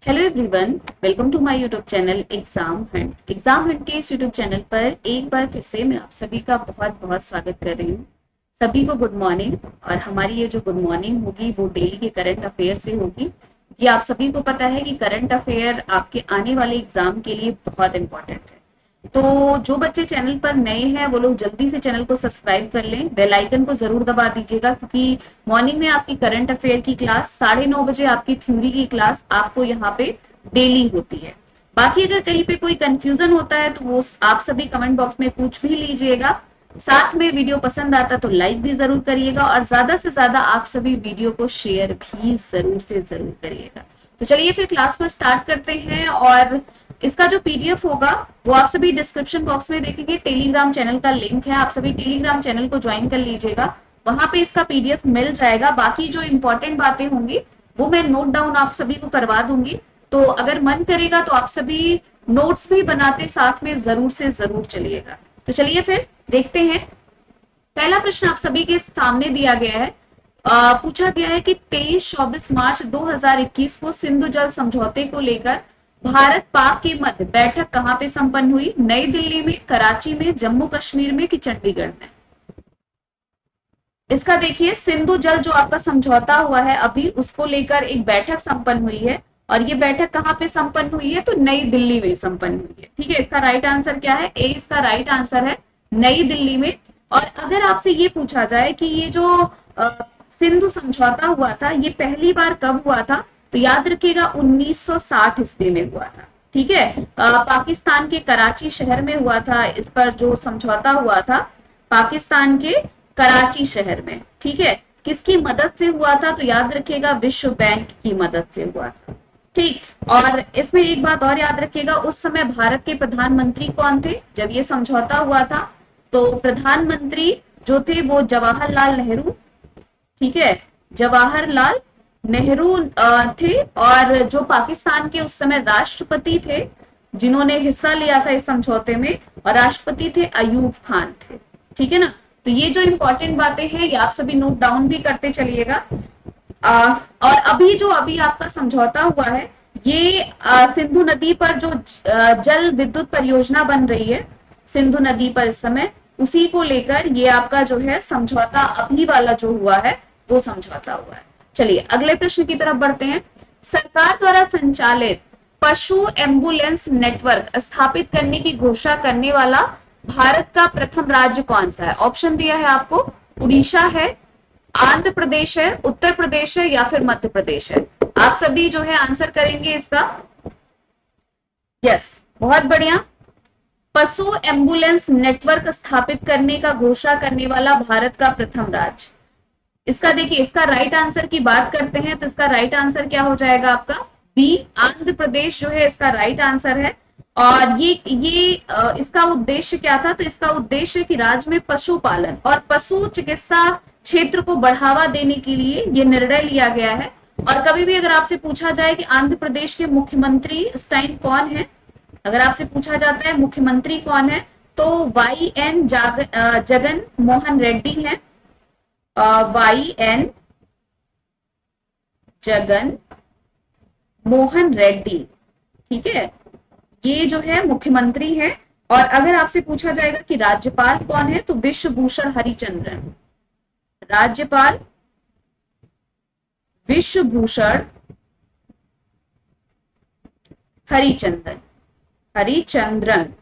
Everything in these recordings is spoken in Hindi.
Hello everyone, welcome to my YouTube channel exam hunt के इस यूट्यूब चैनल पर एक बार फिर से मैं आप सभी का बहुत बहुत स्वागत कर रही हूँ। सभी को गुड मॉर्निंग। और हमारी ये जो गुड मॉर्निंग होगी वो डेली के करंट अफेयर से होगी। ये आप सभी को पता है कि करंट अफेयर आपके आने वाले एग्जाम के लिए बहुत इंपॉर्टेंट है। तो जो बच्चे चैनल पर नए हैं वो लोग जल्दी से चैनल को सब्सक्राइब कर लें, बेल आइकन को जरूर दबा दीजिएगा, क्योंकि मॉर्निंग में आपकी करंट अफेयर की क्लास 9:30 बजे, आपकी थ्योरी की क्लास आपको यहाँ पे डेली होती है। बाकी अगर कहीं पे कोई कंफ्यूजन होता है तो वो आप सभी कमेंट बॉक्स में पूछ भी लीजिएगा। साथ में वीडियो पसंद आता तो लाइक भी जरूर करिएगा और ज्यादा से ज्यादा आप सभी वीडियो को शेयर भी जरूर से जरूर करिएगा। तो चलिए फिर क्लास को स्टार्ट करते हैं। और इसका जो पीडीएफ होगा वो आप सभी डिस्क्रिप्शन बॉक्स में देखेंगे। टेलीग्राम चैनल का लिंक है, आप सभी टेलीग्राम चैनल को ज्वाइन कर लीजिएगा, वहां पे इसका पीडीएफ मिल जाएगा। बाकी जो इंपॉर्टेंट बातें होंगी वो मैं नोट डाउन आप सभी को करवा दूंगी। तो अगर मन करेगा तो आप सभी नोट्स भी बनाते साथ में जरूर से जरूर चलिएगा। तो चलिए फिर देखते हैं। पहला प्रश्न आप सभी के सामने दिया गया है। पूछा गया है कि 23-24 मार्च 2021 को सिंधु जल समझौते को लेकर भारत पाक के मध्य बैठक कहां पे संपन्न हुई? नई दिल्ली में, कराची में, जम्मू कश्मीर में कि चंडीगढ़ में? इसका देखिए, सिंधु जल जो आपका समझौता हुआ है अभी, उसको लेकर एक बैठक संपन्न हुई है। और ये बैठक कहां पे संपन्न हुई है? तो नई दिल्ली में संपन्न हुई है। ठीक है, इसका राइट आंसर क्या है? ए इसका राइट आंसर है, नई दिल्ली में। और अगर आपसे ये पूछा जाए कि ये जो सिंधु समझौता हुआ था ये पहली बार कब हुआ था, तो याद रखिएगा 1960 ईस्वी में हुआ था। ठीक है, पाकिस्तान के कराची शहर में हुआ था। इस पर जो समझौता हुआ था पाकिस्तान के कराची शहर में। ठीक है, किसकी मदद से हुआ था? तो याद रखिएगा विश्व बैंक की मदद से हुआ था। ठीक, और इसमें एक बात और याद रखिएगा, उस समय भारत के प्रधानमंत्री कौन थे जब ये समझौता हुआ था? तो प्रधानमंत्री जो थे वो जवाहरलाल नेहरू। ठीक है, जवाहरलाल नेहरू थे। और जो पाकिस्तान के उस समय राष्ट्रपति थे जिन्होंने हिस्सा लिया था इस समझौते में, और राष्ट्रपति थे अयूब खान थे। ठीक है ना, तो ये जो इंपॉर्टेंट बातें हैं ये आप सभी नोट डाउन भी करते चलिएगा। और अभी आपका समझौता हुआ है ये सिंधु नदी पर जो जल विद्युत परियोजना बन रही है सिंधु नदी पर इस समय, उसी को लेकर ये आपका जो है समझौता अभी वाला जो हुआ है वो समझौता हुआ है। चलिए अगले प्रश्न की तरफ बढ़ते हैं। सरकार द्वारा संचालित पशु एम्बुलेंस नेटवर्क स्थापित करने की घोषणा करने वाला भारत का प्रथम राज्य कौन सा है? ऑप्शन दिया है आपको, उड़ीसा है, आंध्र प्रदेश है, उत्तर प्रदेश है या फिर मध्य प्रदेश है। आप सभी जो है आंसर करेंगे इसका। यस, बहुत बढ़िया। पशु एम्बुलेंस नेटवर्क स्थापित करने का घोषणा करने वाला भारत का प्रथम राज्य। इसका देखिए, इसका राइट आंसर की बात करते हैं तो इसका राइट आंसर क्या हो जाएगा आपका? बी, आंध्र प्रदेश जो है इसका राइट आंसर है। और ये इसका उद्देश्य क्या था? तो इसका उद्देश्य कि राज्य में पशुपालन और पशु चिकित्सा क्षेत्र को बढ़ावा देने के लिए ये निर्णय लिया गया है। और कभी भी अगर आपसे पूछा जाए कि आंध्र प्रदेश के मुख्यमंत्री इस टाइम कौन है, अगर आपसे पूछा जाता है मुख्यमंत्री कौन है, तो YN जगन मोहन रेड्डी है। YN जगन मोहन रेड्डी। ठीक है, ये जो है मुख्यमंत्री है। और अगर आपसे पूछा जाएगा कि राज्यपाल कौन है, तो विश्वभूषण हरिचंद्रन। राज्यपाल विश्वभूषण हरिचंद्रन। हरिचंद्रन।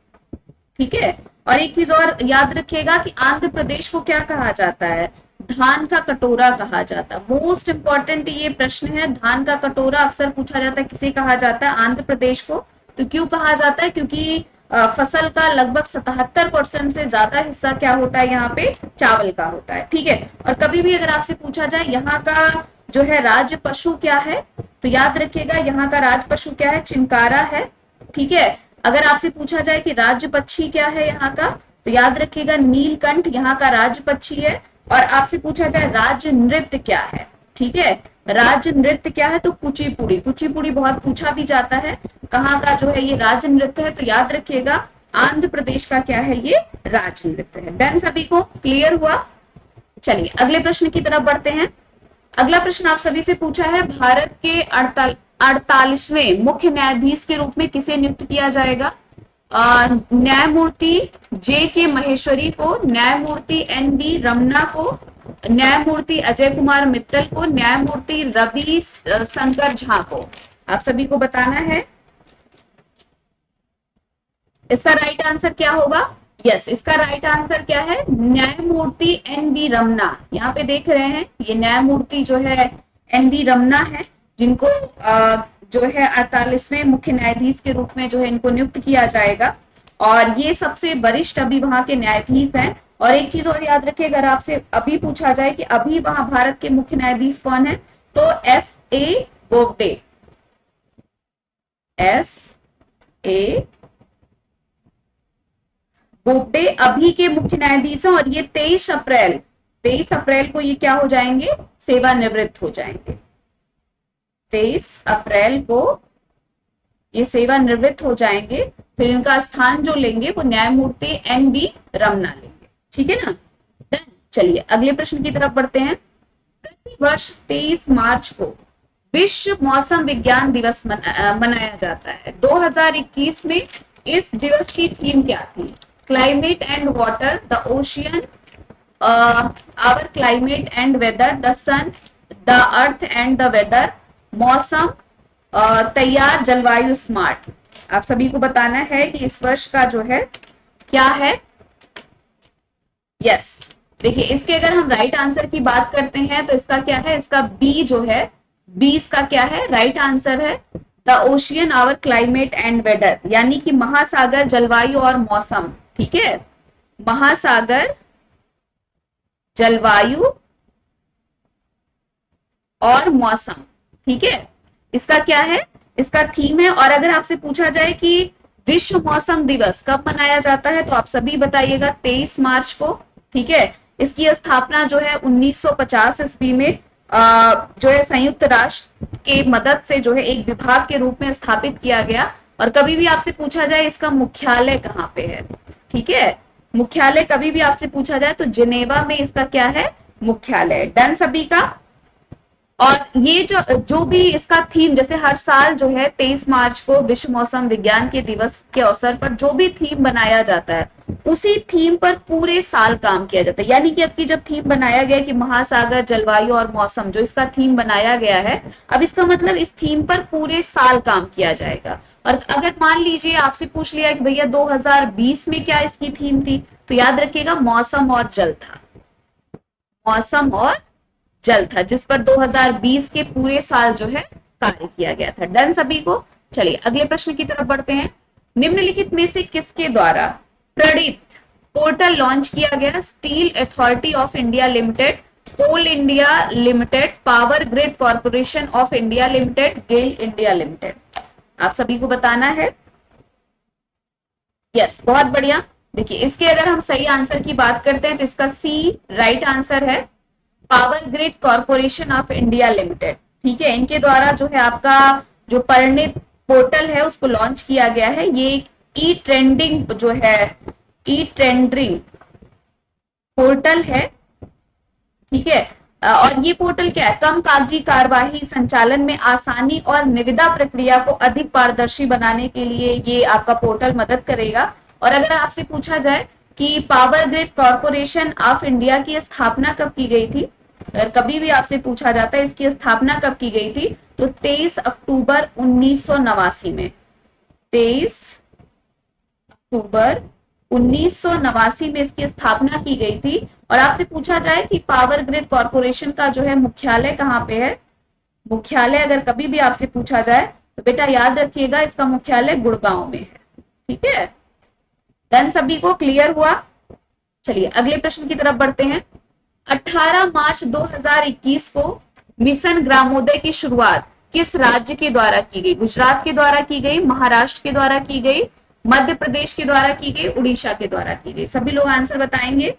ठीक है, और एक चीज और याद रखिएगा कि आंध्र प्रदेश को क्या कहा जाता है? धान का कटोरा कहा जाता है। मोस्ट इंपॉर्टेंट ये प्रश्न है, धान का कटोरा अक्सर पूछा जाता है, किसे कहा जाता है? आंध्र प्रदेश को। तो क्यों कहा जाता है? क्योंकि फसल का लगभग 77% से ज्यादा हिस्सा क्या होता है यहाँ पे? चावल का होता है। ठीक है, और कभी भी अगर आपसे पूछा जाए यहाँ का जो है राज्य पशु क्या है, तो याद रखिएगा यहाँ का राज्य पशु क्या है? चिंकारा है। ठीक है, अगर आपसे पूछा जाए कि राज्य पक्षी क्या है यहाँ का, तो याद रखिएगा नीलकंठ यहाँ का राज्य पक्षी है। और आपसे पूछा जाए राज्य नृत्य क्या है, ठीक है, राज्य नृत्य क्या है, तो कुचिपुड़ी। कुचिपुड़ी बहुत पूछा भी जाता है, कहाँ का जो है ये राज्य नृत्य है, तो याद रखिएगा आंध्र प्रदेश का क्या है? ये राज्य नृत्य है। डन, सभी को क्लियर हुआ? चलिए अगले प्रश्न की तरफ बढ़ते हैं। अगला प्रश्न आप सभी से पूछा है, भारत के 48वें मुख्य न्यायाधीश के रूप में किसे नियुक्त किया जाएगा? न्यायमूर्ति जे के महेश्वरी को, न्यायमूर्ति एन बी रमना को, न्यायमूर्ति अजय कुमार मित्तल को, न्यायमूर्ति रवि शंकर झा को। आप सभी को बताना है इसका राइट आंसर क्या होगा। यस, इसका राइट आंसर क्या है? न्यायमूर्ति एन बी रमना। यहाँ पे देख रहे हैं ये न्यायमूर्ति जो है एन बी रमना है, जिनको जो है 48वें मुख्य न्यायाधीश के रूप में जो है इनको नियुक्त किया जाएगा, और ये सबसे वरिष्ठ अभी वहां के न्यायाधीश हैं। और एक चीज और याद रखिए, अगर आपसे अभी पूछा जाए कि अभी वहां भारत के मुख्य न्यायाधीश कौन है, तो S A Bobde. S A Bobde अभी के मुख्य न्यायाधीश हैं, और ये 23 अप्रैल को ये क्या हो जाएंगे? सेवानिवृत्त हो जाएंगे। 23 अप्रैल को ये सेवानिवृत्त हो जाएंगे। फिर इनका स्थान जो लेंगे वो न्यायमूर्ति एन बी रमना लेंगे। ठीक है ना? चलिए अगले प्रश्न की तरफ बढ़ते हैं। प्रतिवर्ष 23 मार्च को विश्व मौसम विज्ञान दिवस मनाया जाता है। 2021 में इस दिवस की थीम क्या थी? Climate and water, the ocean, our climate and weather, the sun, the earth and the weather, मौसम, तैयार, जलवायु, स्मार्ट। आप सभी को बताना है कि इस वर्ष का जो है क्या है। यस, देखिए इसके अगर हम राइट आंसर की बात करते हैं तो इसका क्या है? इसका बी जो है, बी इसका क्या है? राइट आंसर है the ocean, our climate and weather, यानी कि महासागर, जलवायु और मौसम। ठीक है, महासागर, जलवायु और मौसम। ठीक है, इसका क्या है? इसका थीम है। और अगर आपसे पूछा जाए कि विश्व मौसम दिवस कब मनाया जाता है, तो आप सभी बताइएगा 23 मार्च को। ठीक है, इसकी स्थापना जो है 1950 ईस्वी में जो है संयुक्त राष्ट्र के मदद से जो है एक विभाग के रूप में स्थापित किया गया। और कभी भी आपसे पूछा जाए इसका मुख्यालय कहाँ पे है, ठीक है, मुख्यालय कभी भी आपसे पूछा जाए तो जिनेवा में इसका क्या है? मुख्यालय। डन सभी का? और ये जो भी इसका थीम, जैसे हर साल जो है 23 मार्च को विश्व मौसम विज्ञान के दिवस के अवसर पर जो भी थीम बनाया जाता है, उसी थीम पर पूरे साल काम किया जाता है। यानी कि अब की जब थीम बनाया गया कि महासागर, जलवायु और मौसम, जो इसका थीम बनाया गया है, अब इसका मतलब इस थीम पर पूरे साल काम किया जाएगा। और अगर मान लीजिए आपसे पूछ लिया कि भैया 2020 में क्या इसकी थीम थी, तो याद रखिएगा मौसम और जल था। मौसम और जल था, जिस पर 2020 के पूरे साल जो है कार्य किया गया था। डन सभी को? चलिए अगले प्रश्न की तरफ बढ़ते हैं। निम्नलिखित में से किसके द्वारा प्रणीत पोर्टल लॉन्च किया गया? Steel Authority of India Limited, Coal India Limited, Power Grid Corporation of India Limited, GAIL India Limited. आप सभी को बताना है। यस, बहुत बढ़िया। देखिए इसके अगर हम सही आंसर की बात करते हैं तो इसका सी राइट आंसर है, power Grid Corporation of India limited. ठीक है, इनके द्वारा जो है आपका जो परिणित पोर्टल है उसको लॉन्च किया गया है। ये ई ट्रेंडिंग जो है, ई ट्रेंडिंग पोर्टल है। ठीक है, और ये पोर्टल क्या है? कम कागजी कार्यवाही, संचालन में आसानी और निविदा प्रक्रिया को अधिक पारदर्शी बनाने के लिए ये आपका पोर्टल मदद करेगा। और अगर आपसे पूछा जाए कि power Grid Corporation of India की स्थापना कब की गई थी, अगर कभी भी आपसे पूछा जाता है इसकी स्थापना कब की गई थी, तो 23 अक्टूबर 1989 में। 23 अक्टूबर 1989 में इसकी स्थापना की गई थी। और आपसे पूछा जाए कि पावर ग्रिड कॉर्पोरेशन का जो है मुख्यालय कहाँ पे है, मुख्यालय अगर कभी भी आपसे पूछा जाए तो बेटा याद रखिएगा इसका मुख्यालय गुड़गांव में है। ठीक है, डन सभी को? क्लियर हुआ? चलिए अगले प्रश्न की तरफ बढ़ते हैं। 18 मार्च 2021 को मिशन ग्रामोदय की शुरुआत किस राज्य के द्वारा की गई? गुजरात के द्वारा की गई, महाराष्ट्र के द्वारा की गई, मध्य प्रदेश के द्वारा की गई, उड़ीसा के द्वारा की गई? सभी लोग आंसर बताएंगे।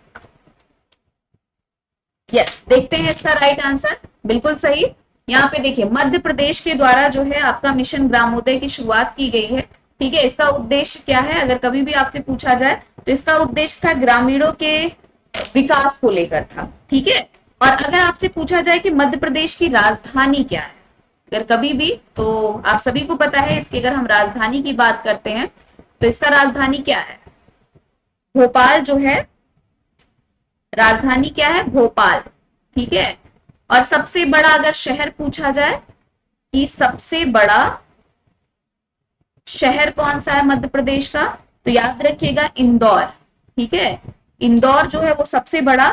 यस, देखते हैं इसका राइट आंसर। बिल्कुल सही। यहाँ पे देखिए मध्य प्रदेश के द्वारा जो है आपका मिशन ग्रामोदय की शुरुआत की गई है। ठीक है, इसका उद्देश्य क्या है अगर कभी भी आपसे पूछा जाए तो इसका उद्देश्य था ग्रामीणों के विकास को लेकर था। ठीक है, और अगर आपसे पूछा जाए कि मध्य प्रदेश की राजधानी क्या है, अगर कभी भी, तो आप सभी को पता है इसकी अगर हम राजधानी की बात करते हैं तो इसका राजधानी क्या है? भोपाल जो है, राजधानी क्या है? भोपाल। ठीक है। और सबसे बड़ा अगर शहर पूछा जाए कि सबसे बड़ा शहर कौन सा है मध्य प्रदेश का, तो याद रखिएगा इंदौर। ठीक है, इंदौर जो है वो सबसे बड़ा।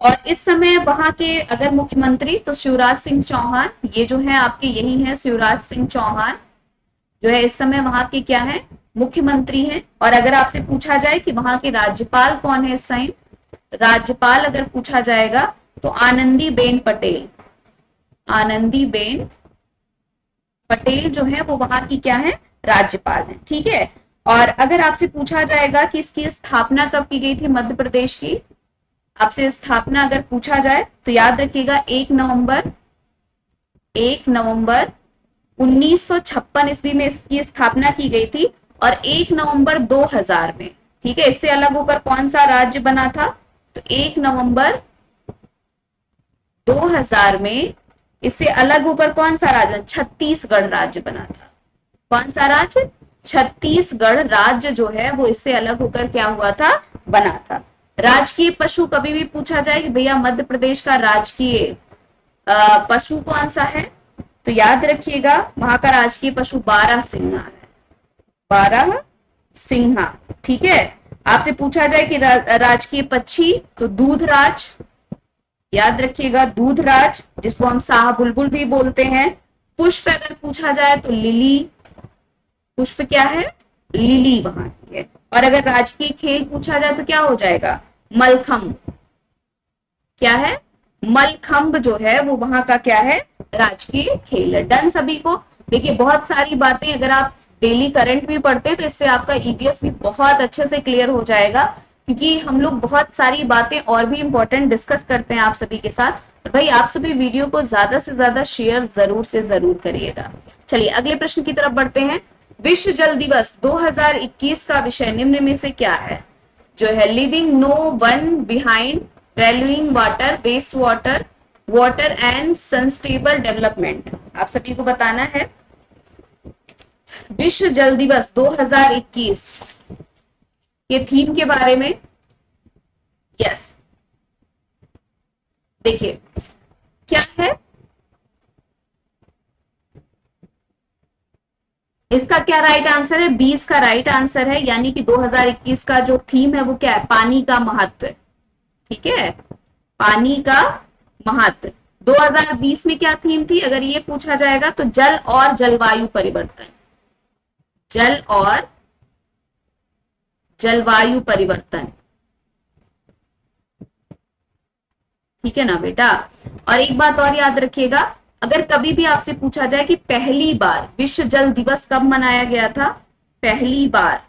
और इस समय वहां के अगर मुख्यमंत्री तो शिवराज सिंह चौहान, ये जो है आपके यही है शिवराज सिंह चौहान जो है इस समय वहां के क्या है? मुख्यमंत्री हैं। और अगर आपसे पूछा जाए कि वहां के राज्यपाल कौन है इस समय, राज्यपाल अगर पूछा जाएगा तो आनंदीबेन पटेल। आनंदीबेन पटेल जो है वो वहां की क्या है? राज्यपाल है। ठीक है। और अगर आपसे पूछा जाएगा कि इसकी स्थापना कब की गई थी मध्य प्रदेश की, आपसे स्थापना अगर पूछा जाए तो याद रखिएगा 1 नवंबर 1956 ईस्वी में इसकी स्थापना की गई थी। और 1 नवंबर 2000 में, ठीक है, इससे अलग होकर कौन सा राज्य बना था? तो 1 नवंबर 2000 में इससे अलग होकर कौन सा राज्य? छत्तीसगढ़ राज्य बना था। कौन सा राज्य? छत्तीसगढ़ राज्य जो है वो इससे अलग होकर क्या हुआ था? बना था। राजकीय पशु कभी भी पूछा जाए कि भैया मध्य प्रदेश का राजकीय पशु कौन सा है, तो याद रखिएगा वहां का राजकीय पशु बारहसिंहा है। बारहसिंहा। ठीक है। आपसे पूछा जाए कि राजकीय पक्षी, तो दूधराज। याद रखिएगा दूधराज, जिसको हम शाह बुलबुल भी बोलते हैं। पुष्प अगर पूछा जाए तो लिली। पुष्प क्या है? लिली वहां की है। और अगर राजकीय खेल पूछा जाए तो क्या हो जाएगा? मलखम्ब। क्या है? मलखम्ब जो है वो वहां का क्या है? राजकीय खेल है। डन सभी को। देखिए बहुत सारी बातें अगर आप डेली करंट भी पढ़ते तो इससे आपका ईवीएस भी बहुत अच्छे से क्लियर हो जाएगा, क्योंकि हम लोग बहुत सारी बातें और भी इंपॉर्टेंट डिस्कस करते हैं आप सभी के साथ। और भाई आप सभी वीडियो को ज्यादा से ज्यादा शेयर जरूर से जरूर करिएगा। चलिए अगले प्रश्न की तरफ बढ़ते हैं। विश्व जल दिवस 2021 का विषय निम्न में से क्या है? जो है living no one behind, valuing water, waste water, water and sustainable development. आप सभी को बताना है विश्व जल दिवस 2021 के थीम के बारे में। यस, देखिए क्या है इसका, क्या राइट आंसर है? 20 का राइट आंसर है। यानी कि 2021 का जो थीम है वो क्या है? पानी का महत्व। ठीक है, पानी का महत्व। 2020 में क्या थीम थी अगर ये पूछा जाएगा तो? जल और जलवायु परिवर्तन। जल और जलवायु परिवर्तन। ठीक है ना बेटा? और एक बात और याद रखिएगा, अगर कभी भी आपसे पूछा जाए कि पहली बार विश्व जल दिवस कब मनाया गया था, पहली बार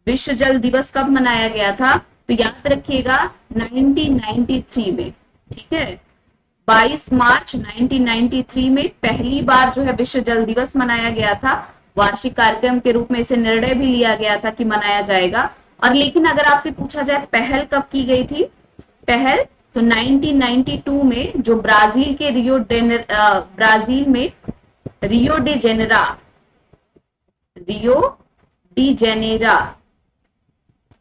विश्व जल दिवस कब मनाया गया था, तो याद रखिएगा 1993 में। ठीक है, 22 मार्च 1993 में पहली बार जो है विश्व जल दिवस मनाया गया था। वार्षिक कार्यक्रम के रूप में इसे निर्णय भी लिया गया था कि मनाया जाएगा। और लेकिन अगर आपसे पूछा जाए पहल कब की गई थी, पहल तो 1992 में, जो ब्राजील के ब्राजील में रियो डी जेनेरा,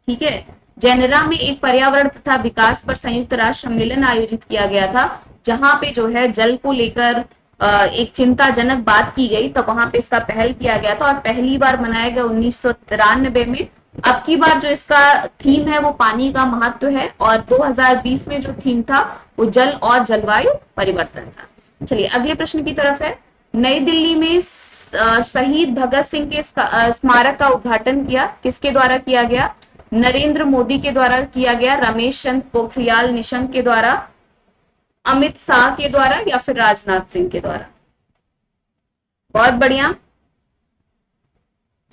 ठीक है, जेनेरा में एक पर्यावरण तथा विकास पर संयुक्त राष्ट्र सम्मेलन आयोजित किया गया था, जहां पे जो है जल को लेकर एक चिंताजनक बात की गई, तो वहां पे इसका पहल किया गया था और पहली बार मनाया गया 1993 में। अब की बार जो इसका थीम है वो पानी का महत्व है और 2020 में जो थीम था वो जल और जलवायु परिवर्तन था। चलिए अगले प्रश्न की तरफ है। नई दिल्ली में शहीद भगत सिंह के स्मारक का उद्घाटन किसके द्वारा किया गया? नरेंद्र मोदी के द्वारा किया गया, रमेश चंद्र पोखरियाल निशंक के द्वारा, अमित शाह के द्वारा, या फिर राजनाथ सिंह के द्वारा? बहुत बढ़िया।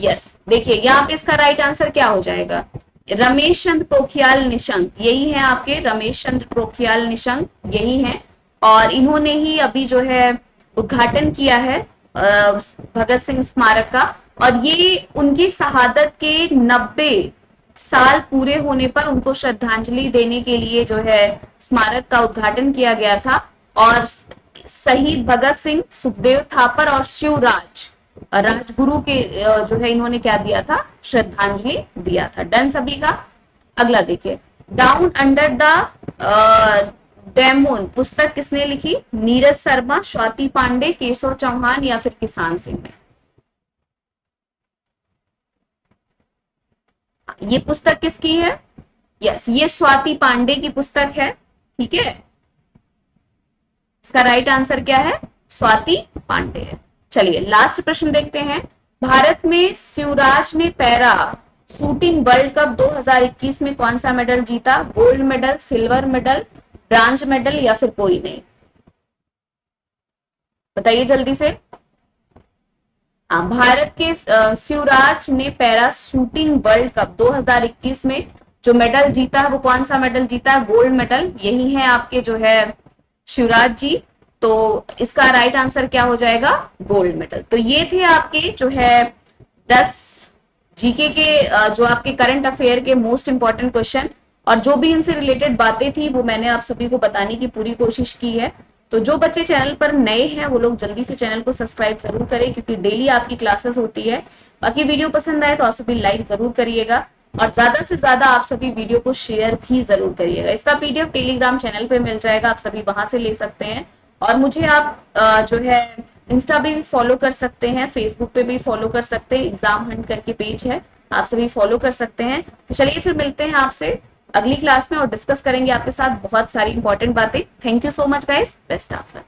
यस, देखिए यहाँ पे इसका राइट आंसर क्या हो जाएगा? रमेश चंद्र पोखरियाल निशंक, यही है आपके रमेश चंद्र पोखरियाल निशंक, यही है। और इन्होंने ही अभी जो है उद्घाटन किया है भगत सिंह स्मारक का। और ये उनकी शहादत के 90 साल पूरे होने पर उनको श्रद्धांजलि देने के लिए जो है स्मारक का उद्घाटन किया गया था। और शहीद भगत सिंह, सुखदेव थापर और शिवराज राजगुरु के जो है इन्होंने क्या दिया था, श्रद्धांजलि दिया था। डन सभी का। अगला देखिए, डाउन अंडर द डेमोन पुस्तक किसने लिखी, नीरज शर्मा, स्वाति पांडे, केशव चौहान या फिर किसान सिंह ने। ये पुस्तक किसकी है, यस ये स्वाति पांडे की पुस्तक है, ठीक है। इसका राइट आंसर क्या है, स्वाति पांडे है। चलिए लास्ट प्रश्न देखते हैं। भारत में शिवराज ने पैरा शूटिंग वर्ल्ड कप 2021 में कौन सा मेडल जीता, gold medal, silver medal, bronze medal या फिर कोई नहीं, बताइए जल्दी से। भारत के शिवराज ने पैरा शूटिंग वर्ल्ड कप 2021 में जो मेडल जीता है वो कौन सा मेडल जीता है, गोल्ड मेडल। यही है आपके जो है शिवराज जी। तो इसका राइट आंसर क्या हो जाएगा, गोल्ड मेडल। तो ये थे आपके जो है 10 जीके के जो आपके करंट अफेयर के मोस्ट इंपॉर्टेंट क्वेश्चन, और जो भी इनसे रिलेटेड बातें थी वो मैंने आप सभी को बताने की पूरी कोशिश की है। तो जो बच्चे चैनल पर नए हैं वो लोग जल्दी से चैनल को सब्सक्राइब जरूर करें, क्योंकि डेली आपकी क्लासेस होती है। बाकी वीडियो पसंद आए तो आप सभी लाइक जरूर करिएगा, और ज्यादा से ज्यादा आप सभी वीडियो को शेयर भी जरूर करिएगा। इसका पीडीएफ टेलीग्राम चैनल पे मिल जाएगा, आप सभी वहां से ले सकते हैं। और मुझे आप जो है इंस्टा पे भी फॉलो कर सकते हैं, फेसबुक पे भी फॉलो कर सकते हैं, एग्जाम हंट करके पेज है, आप सभी फॉलो कर सकते हैं। तो चलिए फिर मिलते हैं आपसे अगली क्लास में और डिस्कस करेंगे आपके साथ बहुत सारी इंपॉर्टेंट बातें। Thank you so much guys, best of luck.